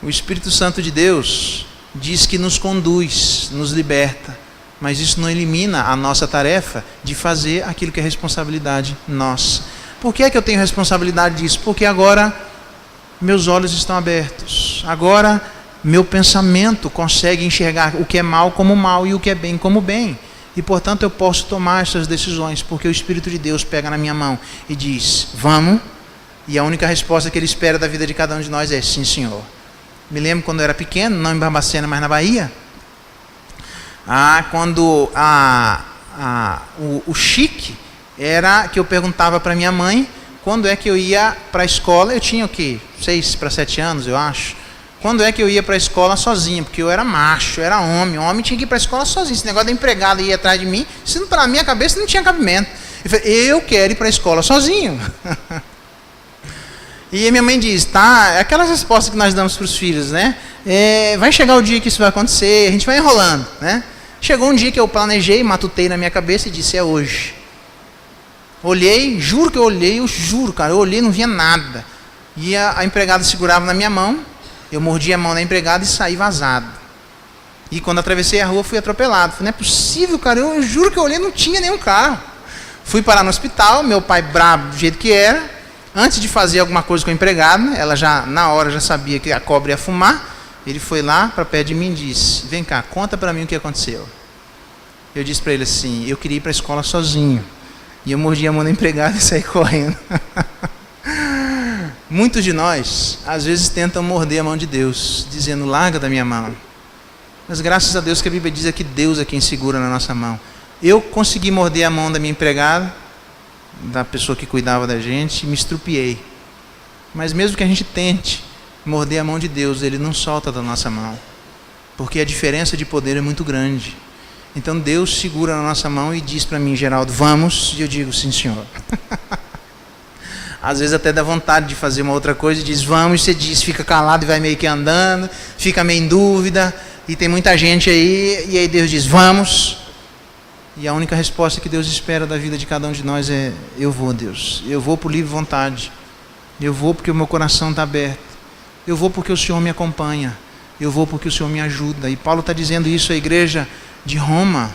O Espírito Santo de Deus diz que nos conduz, nos liberta, mas isso não elimina a nossa tarefa de fazer aquilo que é responsabilidade nossa. Por que é que eu tenho responsabilidade disso? Porque agora meus olhos estão abertos, agora meu pensamento consegue enxergar o que é mal como mal e o que é bem como bem. E portanto eu posso tomar essas decisões, porque o Espírito de Deus pega na minha mão e diz, vamos, e a única resposta que Ele espera da vida de cada um de nós é, sim Senhor. Me lembro quando eu era pequeno, não em Barbacena, mas na Bahia, quando o chique era que eu perguntava para minha mãe quando é que eu ia para a escola. Eu tinha o quê? 6 para 7 anos, eu acho. Quando é que eu ia para a escola sozinho? Porque eu era macho, eu era homem. O homem tinha que ir para a escola sozinho. Esse negócio da empregada ir atrás de mim, isso para a minha cabeça não tinha cabimento. Eu falei, eu quero ir para a escola sozinho. E a minha mãe diz, tá, aquelas respostas que nós damos para os filhos, né? Vai chegar o dia que isso vai acontecer, a gente vai enrolando, né? Chegou um dia que eu planejei, matutei na minha cabeça e disse, é hoje. Olhei, juro que eu olhei, eu juro, cara, eu olhei e não via nada. E a empregada segurava na minha mão, eu mordi a mão da empregada e saí vazado. E quando atravessei a rua, fui atropelado. Falei, não é possível, cara, eu juro que eu olhei e não tinha nenhum carro. Fui parar no hospital, meu pai bravo do jeito que era. Antes de fazer alguma coisa com a empregada, ela já, na hora, já sabia que a cobra ia fumar. Ele foi lá para perto de mim e disse, vem cá, conta para mim o que aconteceu. Eu disse para ele assim, eu queria ir para a escola sozinho. E eu mordi a mão da empregada e saí correndo. Muitos de nós, às vezes, tentam morder a mão de Deus, dizendo, larga da minha mão. Mas graças a Deus que a Bíblia diz é que Deus é quem segura na nossa mão. Eu consegui morder a mão da minha empregada, da pessoa que cuidava da gente, e me estrupiei. Mas mesmo que a gente tente morder a mão de Deus, Ele não solta da nossa mão, porque a diferença de poder é muito grande. Então Deus segura na nossa mão e diz para mim, Geraldo, vamos, e eu digo, sim Senhor. Às vezes até dá vontade de fazer uma outra coisa e diz, vamos, e você diz, fica calado e vai meio que andando, fica meio em dúvida, e tem muita gente aí, e aí Deus diz, vamos. E a única resposta que Deus espera da vida de cada um de nós é, eu vou, Deus, eu vou por livre vontade, eu vou porque o meu coração está aberto, eu vou porque o Senhor me acompanha, eu vou porque o Senhor me ajuda. E Paulo está dizendo isso à igreja de Roma,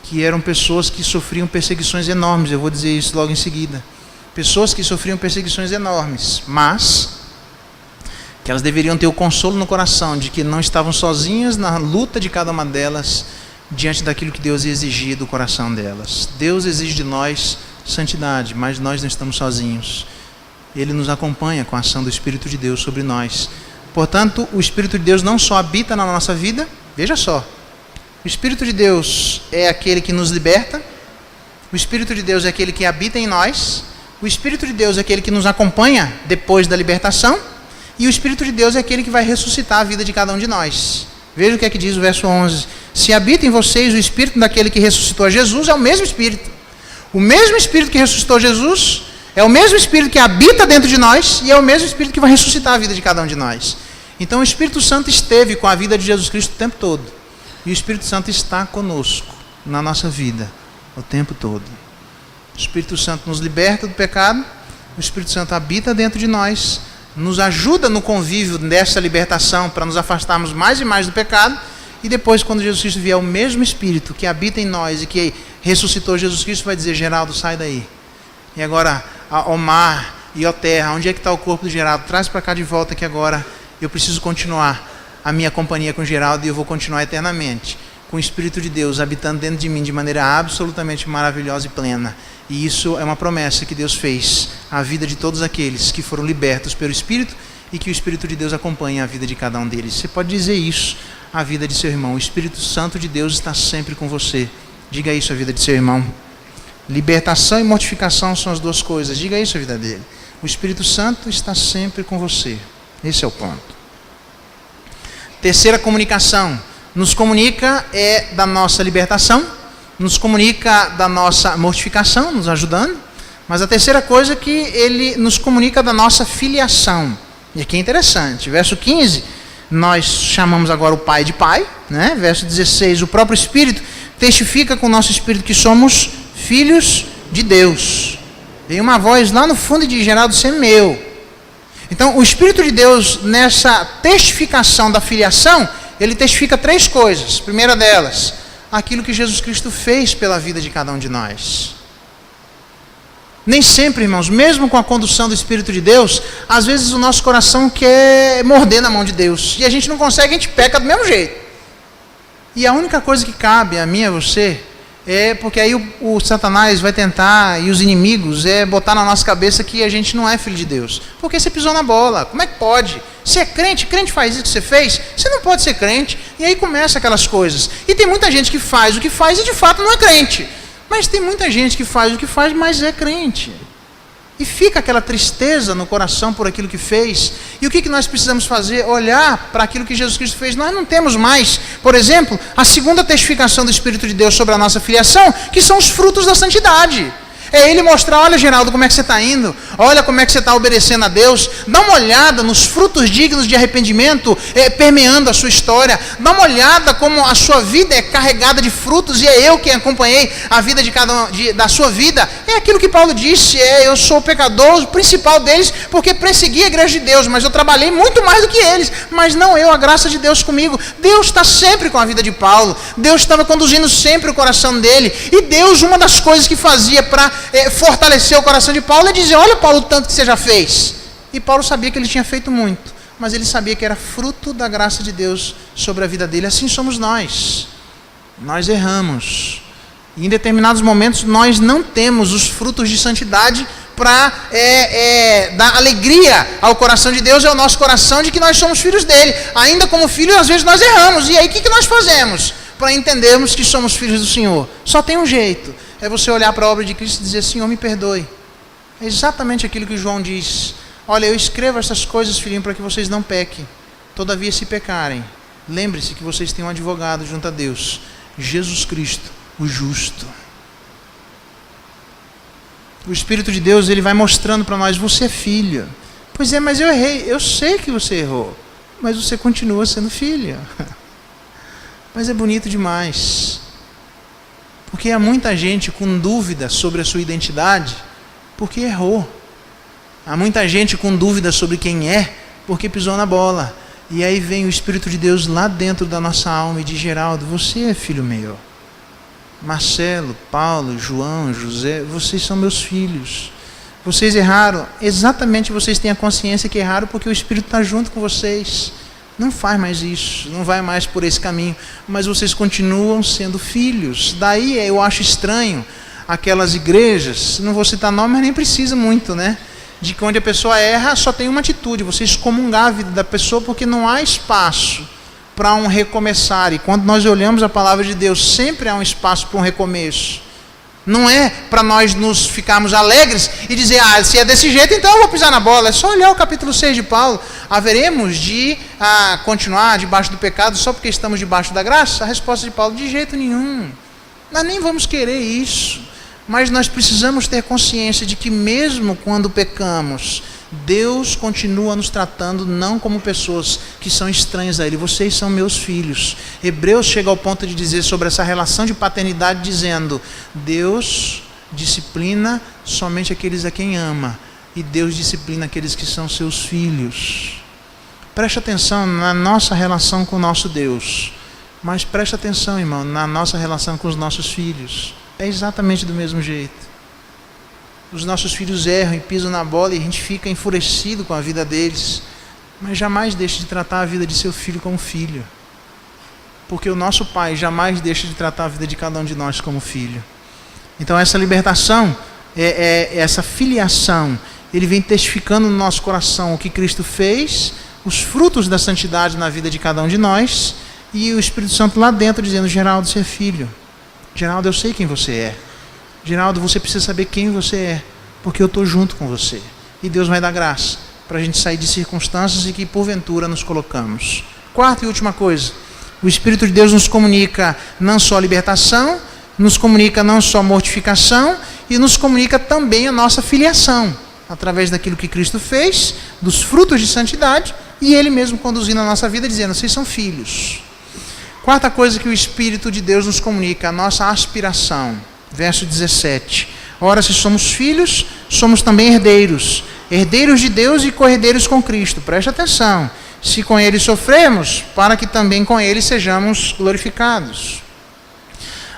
que eram pessoas que sofriam perseguições enormes, eu vou dizer isso logo em seguida, pessoas que sofriam perseguições enormes, mas que elas deveriam ter o consolo no coração de que não estavam sozinhas na luta de cada uma delas, diante daquilo que Deus exigia do coração delas. Deus exige de nós santidade, mas nós não estamos sozinhos. Ele nos acompanha com a ação do Espírito de Deus sobre nós. Portanto, o Espírito de Deus não só habita na nossa vida, veja só, o Espírito de Deus é aquele que nos liberta, o Espírito de Deus é aquele que habita em nós, o Espírito de Deus é aquele que nos acompanha depois da libertação, e o Espírito de Deus é aquele que vai ressuscitar a vida de cada um de nós. Veja o que é que diz o verso 11. Se habita em vocês o Espírito daquele que ressuscitou a Jesus, é o mesmo Espírito. O mesmo Espírito que ressuscitou Jesus é o mesmo Espírito que habita dentro de nós e é o mesmo Espírito que vai ressuscitar a vida de cada um de nós. Então o Espírito Santo esteve com a vida de Jesus Cristo o tempo todo. E o Espírito Santo está conosco na nossa vida o tempo todo. O Espírito Santo nos liberta do pecado, o Espírito Santo habita dentro de nós, nos ajuda no convívio dessa libertação para nos afastarmos mais e mais do pecado, e depois, quando Jesus Cristo vier, o mesmo Espírito que habita em nós e que ressuscitou Jesus Cristo vai dizer, Geraldo, sai daí. E agora, ó mar e ó terra, onde é que está o corpo do Geraldo? Traz para cá de volta que agora eu preciso continuar a minha companhia com Geraldo e eu vou continuar eternamente, com o Espírito de Deus habitando dentro de mim de maneira absolutamente maravilhosa e plena. E isso é uma promessa que Deus fez à vida de todos aqueles que foram libertos pelo Espírito e que o Espírito de Deus acompanha a vida de cada um deles. Você pode dizer isso à vida de seu irmão. O Espírito Santo de Deus está sempre com você. Diga isso à vida de seu irmão. Libertação e mortificação são as duas coisas. Diga isso à vida dele. O Espírito Santo está sempre com você. Esse é o ponto. Terceira comunicação. Nos comunica da nossa libertação, nos comunica da nossa mortificação, nos ajudando, mas a terceira coisa é que ele nos comunica da nossa filiação. E aqui é interessante, verso 15, nós chamamos agora o Pai de Pai, né? Verso 16, o próprio Espírito testifica com o nosso Espírito que somos filhos de Deus. Tem uma voz lá no fundo de Geraldo, você é meu. Então, o Espírito de Deus, nessa testificação da filiação, ele testifica 3 coisas. Primeira delas, aquilo que Jesus Cristo fez pela vida de cada um de nós. Nem sempre, irmãos, mesmo com a condução do Espírito de Deus, às vezes o nosso coração quer morder na mão de Deus. E a gente não consegue, a gente peca do mesmo jeito. E a única coisa que cabe a mim e a você porque aí o Satanás vai tentar, e os inimigos, botar na nossa cabeça que a gente não é filho de Deus. Porque você pisou na bola. Como é que pode? Você é crente? Crente faz isso que você fez? Você não pode ser crente. E aí começa aquelas coisas. E tem muita gente que faz o que faz e de fato não é crente. Mas tem muita gente que faz o que faz, mas é crente. E fica aquela tristeza no coração por aquilo que fez. E o que nós precisamos fazer? Olhar para aquilo que Jesus Cristo fez. Nós não temos mais, por exemplo, a segunda testificação do Espírito de Deus sobre a nossa filiação, que são os frutos da santidade. É ele mostrar, olha, Geraldo, como é que você está indo, olha como é que você está obedecendo a Deus, dá uma olhada nos frutos dignos de arrependimento permeando a sua história, dá uma olhada como a sua vida é carregada de frutos, e é eu quem acompanhei a vida de cada da sua vida. É aquilo que Paulo disse, eu sou o pecador, o principal deles, porque persegui a igreja de Deus, mas eu trabalhei muito mais do que eles, mas não eu, a graça de Deus comigo. Deus está sempre com a vida de Paulo, Deus estava conduzindo sempre o coração dele, e Deus, uma das coisas que fazia para fortalecer o coração de Paulo é dizer, olha, Paulo, o tanto que você já fez. E Paulo sabia que ele tinha feito muito, mas ele sabia que era fruto da graça de Deus sobre a vida dele. Assim somos nós. Nós erramos. E em determinados momentos nós não temos os frutos de santidade para dar alegria ao coração de Deus, é o nosso coração de que nós somos filhos dele. Ainda como filhos, às vezes nós erramos. E aí o que nós fazemos para entendermos que somos filhos do Senhor? Só tem um jeito. É você olhar para a obra de Cristo e dizer, Senhor, me perdoe. É exatamente aquilo que João diz. Olha, eu escrevo essas coisas, filhinho, para que vocês não pequem. Todavia, se pecarem, lembre-se que vocês têm um advogado junto a Deus, Jesus Cristo, o justo. O Espírito de Deus, ele vai mostrando para nós, você é filho. Pois é, mas eu errei. Eu sei que você errou, mas você continua sendo filho. Mas é bonito demais. Porque há muita gente com dúvida sobre a sua identidade, porque errou. Há muita gente com dúvida sobre quem é, porque pisou na bola. E aí vem o Espírito de Deus lá dentro da nossa alma e diz, Geraldo, você é filho meu. Marcelo, Paulo, João, José, vocês são meus filhos. Vocês erraram, exatamente, vocês têm a consciência que erraram porque o Espírito está junto com vocês. Não faz mais isso, não vai mais por esse caminho, mas vocês continuam sendo filhos. Daí eu acho estranho aquelas igrejas, não vou citar nome, mas nem precisa muito, né? De que onde a pessoa erra, só tem uma atitude, você excomungar a vida da pessoa, porque não há espaço para um recomeçar. E quando nós olhamos a palavra de Deus, sempre há um espaço para um recomeço. Não é para nós nos ficarmos alegres e dizer, se é desse jeito, então eu vou pisar na bola. É só olhar o capítulo 6 de Paulo. Haveremos de continuar debaixo do pecado só porque estamos debaixo da graça? A resposta de Paulo, de jeito nenhum. Nós nem vamos querer isso. Mas nós precisamos ter consciência de que mesmo quando pecamos, Deus continua nos tratando não como pessoas que são estranhas a Ele. Vocês são meus filhos. Hebreus chega ao ponto de dizer sobre essa relação de paternidade, dizendo, Deus disciplina somente aqueles a quem ama, e Deus disciplina aqueles que são seus filhos. Preste atenção na nossa relação com o nosso Deus, mas preste atenção, irmão, na nossa relação com os nossos filhos. É exatamente do mesmo jeito. Os nossos filhos erram e pisam na bola e a gente fica enfurecido com a vida deles. Mas jamais deixe de tratar a vida de seu filho como filho. Porque o nosso Pai jamais deixa de tratar a vida de cada um de nós como filho. Então essa libertação, essa filiação, ele vem testificando no nosso coração o que Cristo fez, os frutos da santidade na vida de cada um de nós, e o Espírito Santo lá dentro dizendo, Geraldo, você é filho. Geraldo, eu sei quem você é. Geraldo, você precisa saber quem você é, porque eu estou junto com você. E Deus vai dar graça para a gente sair de circunstâncias em que porventura nos colocamos. Quarta e última coisa, o Espírito de Deus nos comunica não só libertação, nos comunica não só mortificação, e nos comunica também a nossa filiação, através daquilo que Cristo fez, dos frutos de santidade, e Ele mesmo conduzindo a nossa vida, dizendo, vocês são filhos. Quarta coisa que o Espírito de Deus nos comunica, a nossa aspiração. Verso 17. Ora, se somos filhos, somos também herdeiros, herdeiros de Deus e co-herdeiros com Cristo. Preste atenção. Se com ele sofremos, para que também com ele sejamos glorificados.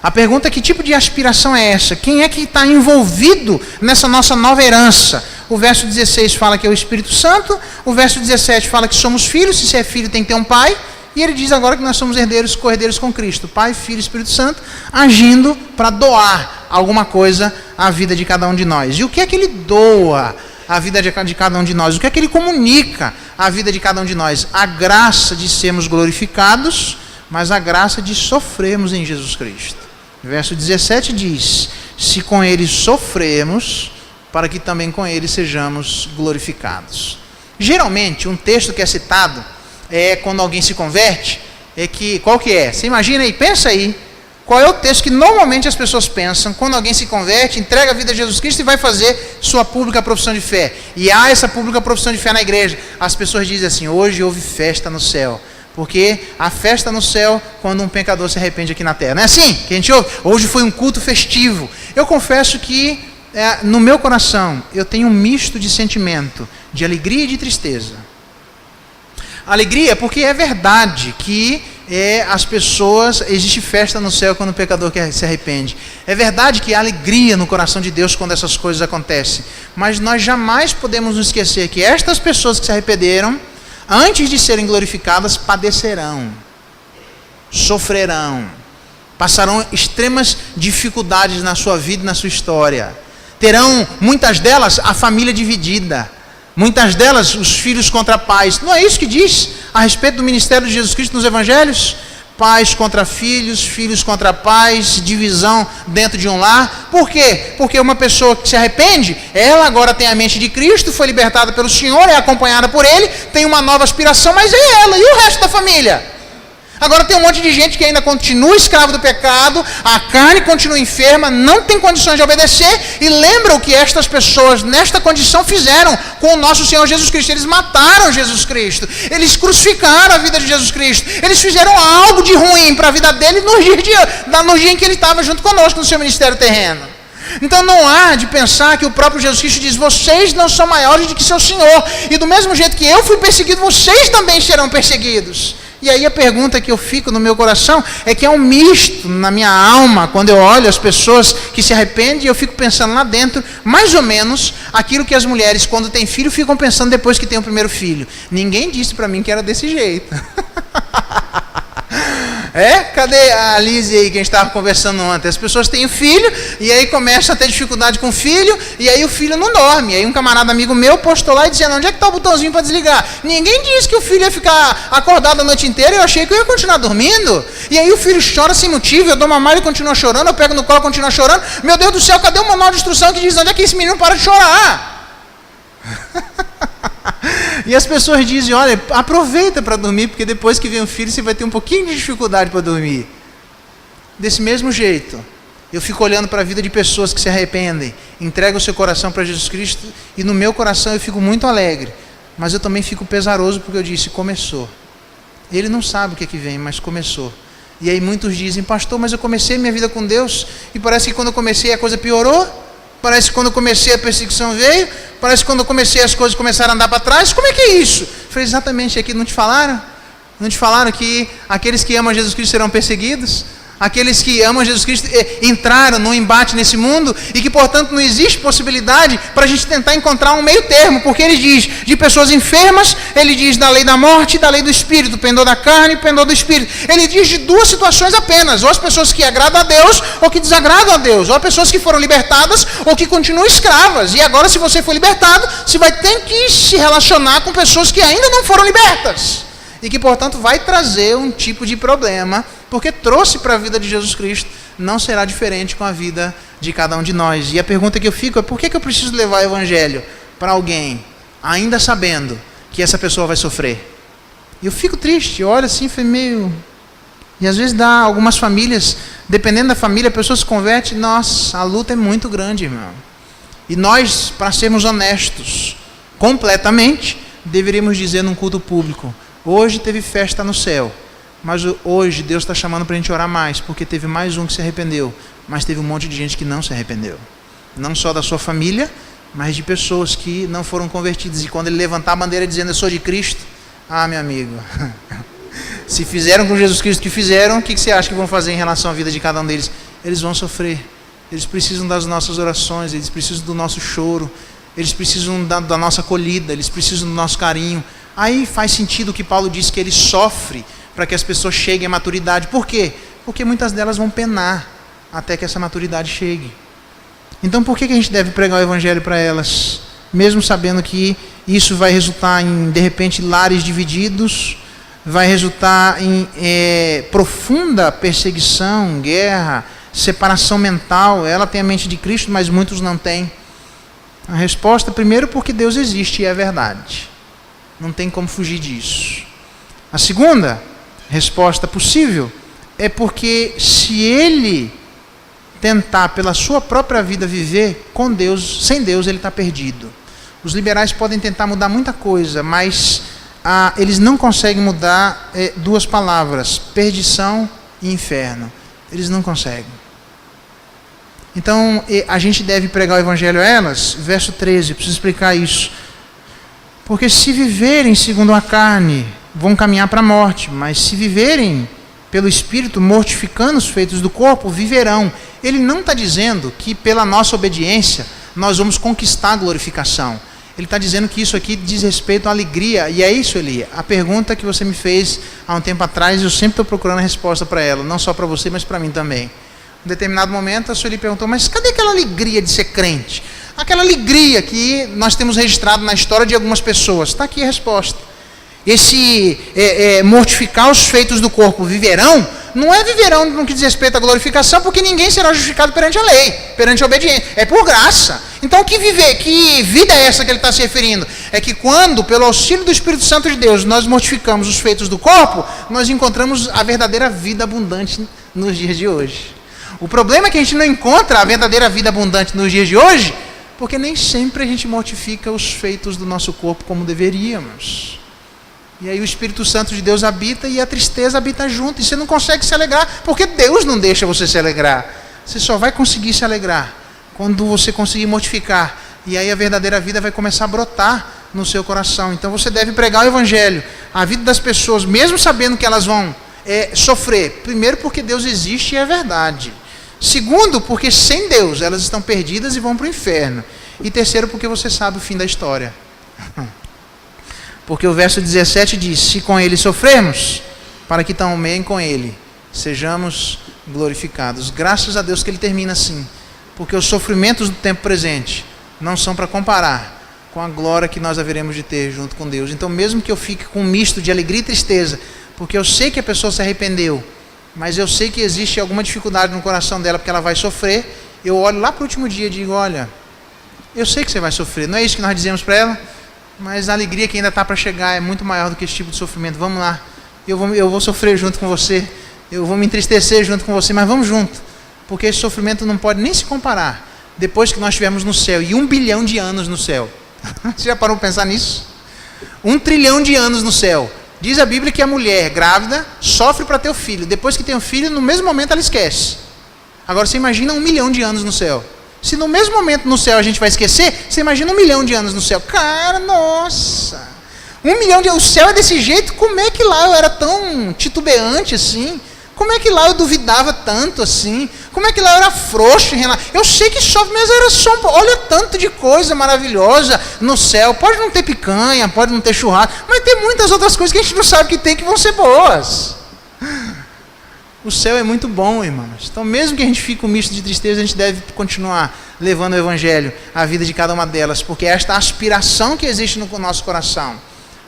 A pergunta é: que tipo de aspiração é essa? Quem é que está envolvido nessa nossa nova herança? O verso 16 fala que é o Espírito Santo, o verso 17 fala que somos filhos, se é filho tem que ter um pai, e ele diz agora que nós somos herdeiros, co-herdeiros com Cristo, Pai, Filho e Espírito Santo, agindo para doar alguma coisa à vida de cada um de nós. E o que é que ele doa à vida de cada um de nós? O que é que ele comunica à vida de cada um de nós? A graça de sermos glorificados, mas a graça de sofrermos em Jesus Cristo. Verso 17 diz: se com ele sofremos, para que também com ele sejamos glorificados. Geralmente, um texto que é citado é quando alguém se converte, qual que é? Você imagina aí, pensa aí, qual é o texto que normalmente as pessoas pensam quando alguém se converte, entrega a vida a Jesus Cristo e vai fazer sua pública profissão de fé. E há essa pública profissão de fé na igreja. As pessoas dizem assim: hoje houve festa no céu. Porque a festa no céu quando um pecador se arrepende aqui na terra. Não é assim que a gente ouve? Hoje foi um culto festivo. Eu confesso que no meu coração eu tenho um misto de sentimento, de alegria e de tristeza. Alegria porque é verdade que as pessoas, existe festa no céu quando o pecador se arrepende. É verdade que há alegria no coração de Deus quando essas coisas acontecem. Mas nós jamais podemos nos esquecer que estas pessoas que se arrependeram, antes de serem glorificadas, padecerão, sofrerão, passarão extremas dificuldades na sua vida e na sua história. Terão, muitas delas, a família dividida. Muitas delas, os filhos contra pais. Não é isso que diz a respeito do ministério de Jesus Cristo nos evangelhos? Pais contra filhos, filhos contra pais, divisão dentro de um lar. Por quê? Porque uma pessoa que se arrepende, ela agora tem a mente de Cristo, foi libertada pelo Senhor, é acompanhada por Ele, tem uma nova aspiração, mas é ela, e o resto da família? Agora tem um monte de gente que ainda continua escravo do pecado, a carne continua enferma, não tem condições de obedecer, e lembra o que estas pessoas nesta condição fizeram com o nosso Senhor Jesus Cristo. Eles mataram Jesus Cristo, eles crucificaram a vida de Jesus Cristo, eles fizeram algo de ruim para a vida dele no dia em que ele estava junto conosco no seu ministério terreno. Então não há de pensar que o próprio Jesus Cristo diz: vocês não são maiores do que seu Senhor, e do mesmo jeito que eu fui perseguido, vocês também serão perseguidos. E aí a pergunta que eu fico no meu coração é que é um misto na minha alma, quando eu olho as pessoas que se arrependem, eu fico pensando lá dentro, mais ou menos, aquilo que as mulheres, quando têm filho, ficam pensando depois que tem o primeiro filho. Ninguém disse para mim que era desse jeito. Cadê a Lise aí que a gente estava conversando ontem? As pessoas têm filho e aí começam a ter dificuldade com o filho e aí o filho não dorme. Aí um camarada amigo meu postou lá e dizendo: onde é que está o botãozinho para desligar? Ninguém disse que o filho ia ficar acordado a noite inteira, eu achei que eu ia continuar dormindo. E aí o filho chora sem motivo, eu dou mamar, ele continua chorando, eu pego no colo, continua chorando. Meu Deus do céu, cadê o manual de instrução que diz onde é que esse menino para de chorar? E as pessoas dizem: olha, aproveita para dormir, porque depois que vem o filho você vai ter um pouquinho de dificuldade para dormir. Desse mesmo jeito, eu fico olhando para a vida de pessoas que se arrependem, entregam o seu coração para Jesus Cristo, e no meu coração eu fico muito alegre, mas eu também fico pesaroso, porque eu disse: começou. Ele não sabe o que é que vem, mas começou. E aí muitos dizem: pastor, mas eu comecei minha vida com Deus, e parece que quando eu comecei a coisa piorou. Parece que quando eu comecei a perseguição veio. Parece que quando eu comecei as coisas começaram a andar para trás. Como é que é isso? Eu falei: exatamente aqui, não te falaram? Não te falaram que aqueles que amam Jesus Cristo serão perseguidos? Aqueles que amam Jesus Cristo entraram num embate nesse mundo e que, portanto, não existe possibilidade para a gente tentar encontrar um meio termo, porque ele diz de pessoas enfermas, ele diz da lei da morte e da lei do espírito, pendor da carne e pendor do espírito. Ele diz de duas situações apenas: ou as pessoas que agradam a Deus ou que desagradam a Deus, ou as pessoas que foram libertadas ou que continuam escravas. E agora, se você for libertado, você vai ter que se relacionar com pessoas que ainda não foram libertas e que, portanto, vai trazer um tipo de problema, porque trouxe para a vida de Jesus Cristo. Não será diferente com a vida de cada um de nós. E a pergunta que eu fico é: por que eu preciso levar o evangelho para alguém, ainda sabendo que essa pessoa vai sofrer? E eu fico triste, eu olho assim, foi meio... E às vezes dá algumas famílias, dependendo da família, a pessoa se converte, nossa, a luta é muito grande, irmão. E nós, para sermos honestos, completamente, deveríamos dizer num culto público: hoje teve festa no céu, mas hoje Deus está chamando para a gente orar mais, porque teve mais um que se arrependeu, mas teve um monte de gente que não se arrependeu. Não só da sua família, mas de pessoas que não foram convertidas. E quando ele levantar a bandeira dizendo eu sou de Cristo, meu amigo, se fizeram com Jesus Cristo o que fizeram, o que você acha que vão fazer em relação à vida de cada um deles? Eles vão sofrer, eles precisam das nossas orações, eles precisam do nosso choro, eles precisam da nossa acolhida, eles precisam do nosso carinho. Aí faz sentido o que Paulo diz, que ele sofre para que as pessoas cheguem à maturidade. Por quê? Porque muitas delas vão penar até que essa maturidade chegue. Então por que a gente deve pregar o evangelho para elas? Mesmo sabendo que isso vai resultar em, de repente, lares divididos, vai resultar em profunda perseguição, guerra, separação mental. Ela tem a mente de Cristo, mas muitos não têm. A resposta, primeiro, porque Deus existe e é verdade. Não tem como fugir disso. A segunda resposta possível é porque se ele tentar pela sua própria vida viver com Deus, sem Deus, ele está perdido. Os liberais podem tentar mudar muita coisa, mas eles não conseguem mudar duas palavras, perdição e inferno. Eles não conseguem. Então, a gente deve pregar o evangelho a elas. Verso 13, preciso explicar isso. Porque se viverem segundo a carne, vão caminhar para a morte, mas se viverem pelo Espírito, mortificando os feitos do corpo, viverão. Ele não está dizendo que pela nossa obediência nós vamos conquistar a glorificação. Ele está dizendo que isso aqui diz respeito à alegria. E é isso, Eli. A pergunta que você me fez há um tempo atrás, eu sempre estou procurando a resposta para ela. Não só para você, mas para mim também. Em determinado momento, a Sueli perguntou, mas cadê aquela alegria de ser crente? Aquela alegria que nós temos registrado na história de algumas pessoas. Está aqui a resposta. Esse mortificar os feitos do corpo, viverão, não é viverão no que diz respeito à glorificação, porque ninguém será justificado perante a lei, perante a obediência. É por graça. Então, que vida é essa que ele está se referindo? É que quando, pelo auxílio do Espírito Santo de Deus, nós mortificamos os feitos do corpo, nós encontramos a verdadeira vida abundante nos dias de hoje. O problema é que a gente não encontra a verdadeira vida abundante nos dias de hoje, porque nem sempre a gente mortifica os feitos do nosso corpo como deveríamos. E aí o Espírito Santo de Deus habita e a tristeza habita junto. E você não consegue se alegrar, porque Deus não deixa você se alegrar. Você só vai conseguir se alegrar quando você conseguir mortificar. E aí a verdadeira vida vai começar a brotar no seu coração. Então você deve pregar o evangelho. A vida das pessoas, mesmo sabendo que elas vão sofrer. Primeiro, porque Deus existe e é verdade. Segundo, porque sem Deus elas estão perdidas e vão para o inferno. E terceiro, porque você sabe o fim da história. Porque o verso 17 diz, se com ele sofremos, para que também com ele sejamos glorificados. Graças a Deus que ele termina assim. Porque os sofrimentos do tempo presente não são para comparar com a glória que nós haveremos de ter junto com Deus. Então mesmo que eu fique com um misto de alegria e tristeza, porque eu sei que a pessoa se arrependeu, mas eu sei que existe alguma dificuldade no coração dela, porque ela vai sofrer, eu olho lá para o último dia e digo, olha, eu sei que você vai sofrer. Não é isso que nós dizemos para ela? Mas a alegria que ainda está para chegar é muito maior do que esse tipo de sofrimento. Vamos lá, eu vou sofrer junto com você, eu vou me entristecer junto com você, mas vamos junto, porque esse sofrimento não pode nem se comparar depois que nós estivermos no céu, e 1 bilhão de anos no céu. Você já parou para pensar nisso? 1 trilhão de anos no céu. Diz a Bíblia que a mulher grávida sofre para ter o filho, depois que tem o filho, no mesmo momento ela esquece. Agora você imagina 1 milhão de anos no céu. Se no mesmo momento no céu a gente vai esquecer, você imagina 1 milhão de anos no céu. Cara, nossa! 1 milhão de anos, o céu é desse jeito, como é que lá eu era tão titubeante assim? Como é que lá eu duvidava tanto assim? Como é que lá eu era frouxo em relação... Eu sei que chove, mas era só... Olha tanto de coisa maravilhosa no céu. Pode não ter picanha, pode não ter churrasco, mas tem muitas outras coisas que a gente não sabe que tem que vão ser boas. O céu é muito bom, irmãos. Então, mesmo que a gente fique com um misto de tristeza, a gente deve continuar levando o evangelho à vida de cada uma delas, porque esta aspiração que existe no nosso coração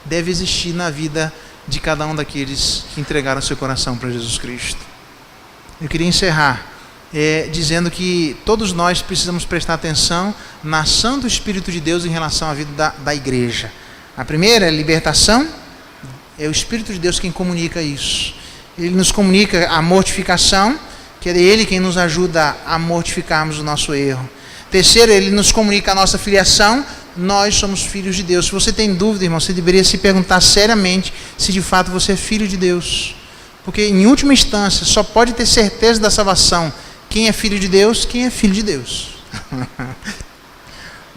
deve existir na vida de cada um daqueles que entregaram seu coração para Jesus Cristo. Eu queria encerrar dizendo que todos nós precisamos prestar atenção na ação do Espírito de Deus em relação à vida da igreja. A primeira é a libertação, é o Espírito de Deus quem comunica isso. Ele nos comunica a mortificação, que é Ele quem nos ajuda a mortificarmos o nosso erro. Terceiro, Ele nos comunica a nossa filiação, nós somos filhos de Deus. Se você tem dúvida, irmão, você deveria se perguntar seriamente se de fato você é filho de Deus. Porque em última instância, só pode ter certeza da salvação quem é filho de Deus, quem é filho de Deus.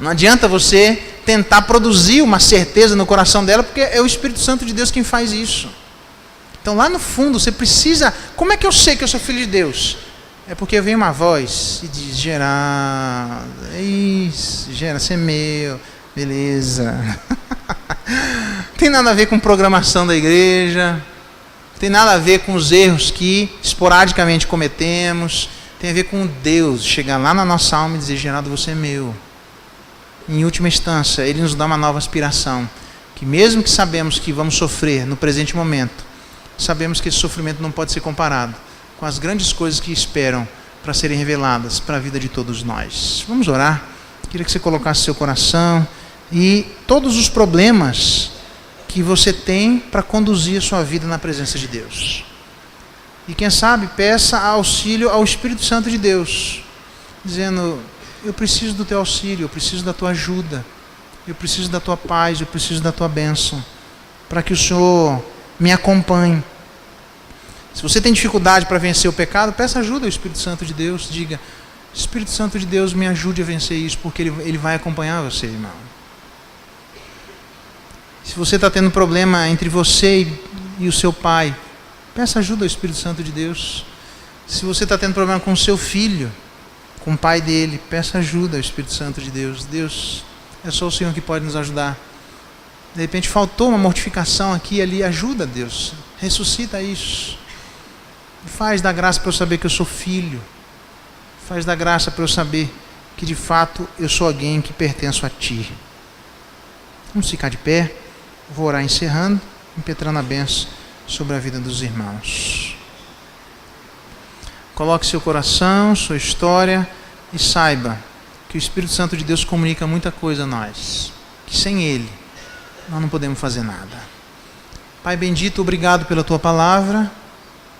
Não adianta você tentar produzir uma certeza no coração dela, porque é o Espírito Santo de Deus quem faz isso. Então lá no fundo você precisa... Como é que eu sei que eu sou filho de Deus? É porque vem uma voz e diz: Geraldo, é isso, Geraldo, você é meu, beleza. Tem nada a ver com programação da igreja, tem nada a ver com os erros que esporadicamente cometemos, tem a ver com Deus chegar lá na nossa alma e dizer: Geraldo, você é meu. Em última instância, Ele nos dá uma nova aspiração, que mesmo que sabemos que vamos sofrer no presente momento, sabemos que esse sofrimento não pode ser comparado com as grandes coisas que esperam para serem reveladas para a vida de todos nós. Vamos orar? Queria que você colocasse seu coração e todos os problemas que você tem para conduzir a sua vida na presença de Deus. E quem sabe, peça auxílio ao Espírito Santo de Deus, dizendo: eu preciso do teu auxílio, eu preciso da tua ajuda, eu preciso da tua paz, eu preciso da tua bênção, para que o Senhor me acompanhe. Se você tem dificuldade para vencer o pecado, peça ajuda ao Espírito Santo de Deus. Diga: Espírito Santo de Deus, me ajude a vencer isso, porque Ele vai acompanhar você, irmão. Se você está tendo problema entre você e o seu pai, peça ajuda ao Espírito Santo de Deus. Se você está tendo problema com o seu filho, com o pai dele, peça ajuda ao Espírito Santo de Deus. Deus, é só o Senhor que pode nos ajudar. De repente faltou uma mortificação aqui e ali, ajuda, Deus. Ressuscita isso. Faz da graça para eu saber que eu sou filho. Faz da graça para eu saber que de fato eu sou alguém que pertenço a Ti. Vamos ficar de pé. Vou orar encerrando, impetrando a bênção sobre a vida dos irmãos. Coloque seu coração, sua história e saiba que o Espírito Santo de Deus comunica muita coisa a nós, que sem Ele nós não podemos fazer nada. Pai bendito, obrigado pela Tua palavra.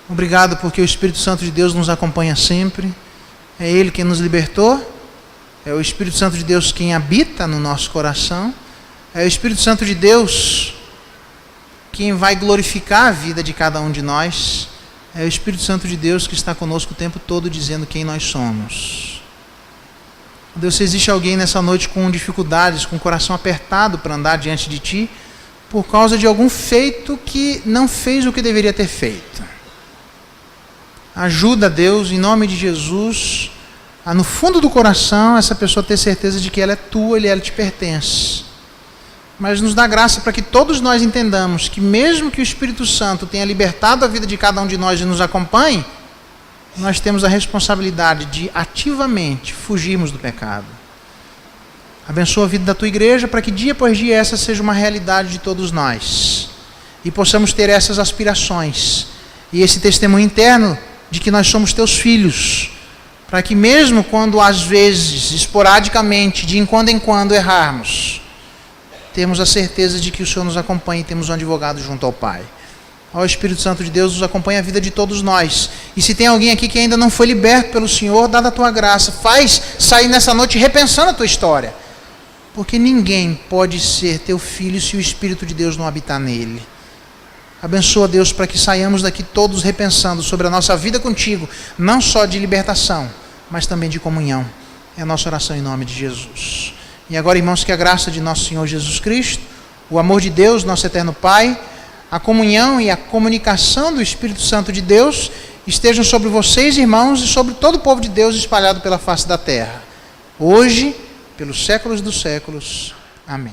Obrigado porque o Espírito Santo de Deus nos acompanha sempre. É Ele quem nos libertou. É o Espírito Santo de Deus quem habita no nosso coração. É o Espírito Santo de Deus quem vai glorificar a vida de cada um de nós. É o Espírito Santo de Deus que está conosco o tempo todo dizendo quem nós somos. Deus, se existe alguém nessa noite com dificuldades, com o coração apertado para andar diante de Ti, por causa de algum feito que não fez o que deveria ter feito, ajuda, Deus, em nome de Jesus, a no fundo do coração essa pessoa ter certeza de que ela é Tua e ela te pertence. Mas nos dá graça para que todos nós entendamos que mesmo que o Espírito Santo tenha libertado a vida de cada um de nós e nos acompanhe, nós temos a responsabilidade de ativamente fugirmos do pecado. Abençoa a vida da Tua igreja para que dia após dia essa seja uma realidade de todos nós e possamos ter essas aspirações e esse testemunho interno de que nós somos Teus filhos, para que mesmo quando às vezes, esporadicamente, de em quando errarmos, temos a certeza de que o Senhor nos acompanha e temos um advogado junto ao Pai. Ó Espírito Santo de Deus, nos acompanha a vida de todos nós. E se tem alguém aqui que ainda não foi liberto pelo Senhor, dada a Tua graça, faz sair nessa noite repensando a Tua história. Porque ninguém pode ser Teu filho se o Espírito de Deus não habitar nele. Abençoa, Deus, para que saiamos daqui todos repensando sobre a nossa vida contigo, não só de libertação, mas também de comunhão. É a nossa oração em nome de Jesus. E agora, irmãos, que a graça de nosso Senhor Jesus Cristo, o amor de Deus, nosso eterno Pai, a comunhão e a comunicação do Espírito Santo de Deus estejam sobre vocês, irmãos, e sobre todo o povo de Deus espalhado pela face da terra, hoje, pelos séculos dos séculos. Amém.